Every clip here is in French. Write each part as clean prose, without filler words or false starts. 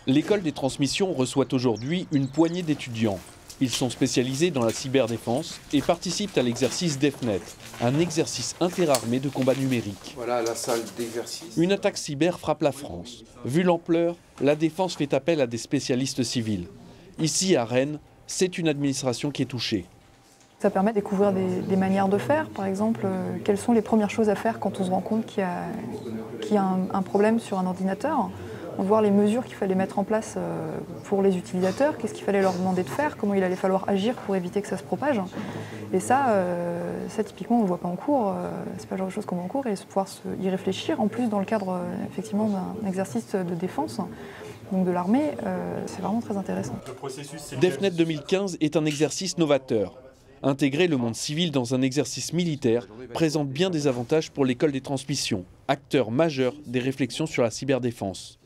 L'école des transmissions reçoit aujourd'hui une poignée d'étudiants. Ils sont spécialisés dans la cyberdéfense et participent à l'exercice DEFNET, un exercice interarmé de combat numérique. Voilà la salle d'exercice. Une attaque cyber frappe la France. Vu l'ampleur, la défense fait appel à des spécialistes civils. Ici, à Rennes, c'est une administration qui est touchée. Ça permet de découvrir des manières de faire. Par exemple, quelles sont les premières choses à faire quand on se rend compte qu'il y a un problème sur un ordinateur. Voir les mesures qu'il fallait mettre en place pour les utilisateurs, qu'est-ce qu'il fallait leur demander de faire, comment il allait falloir agir pour éviter que ça se propage. Et ça typiquement, on ne le voit pas en cours, c'est pas le genre de choses qu'on voit en cours, et pouvoir y réfléchir, en plus dans le cadre effectivement d'un exercice de défense, donc de l'armée, c'est vraiment très intéressant. DEFNET 2015 est un exercice novateur. Intégrer le monde civil dans un exercice militaire présente bien des avantages pour l'école des transmissions, acteur majeur des réflexions sur la cyberdéfense.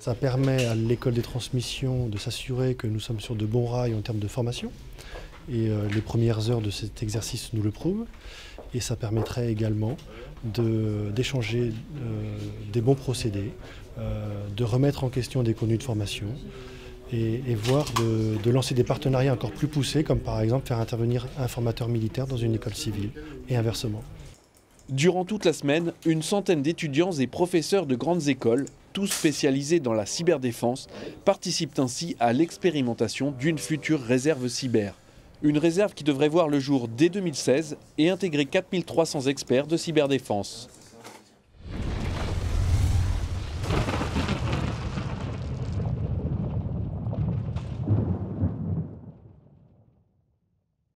Ça permet à l'école des transmissions de s'assurer que nous sommes sur de bons rails en termes de formation. Et les premières heures de cet exercice nous le prouvent. Et ça permettrait également d'échanger des bons procédés, de remettre en question des contenus de formation et voire de lancer des partenariats encore plus poussés, comme par exemple faire intervenir un formateur militaire dans une école civile et inversement. Durant toute la semaine, une centaine d'étudiants et professeurs de grandes écoles, tous spécialisés dans la cyberdéfense, participent ainsi à l'expérimentation d'une future réserve cyber. Une réserve qui devrait voir le jour dès 2016 et intégrer 4300 experts de cyberdéfense.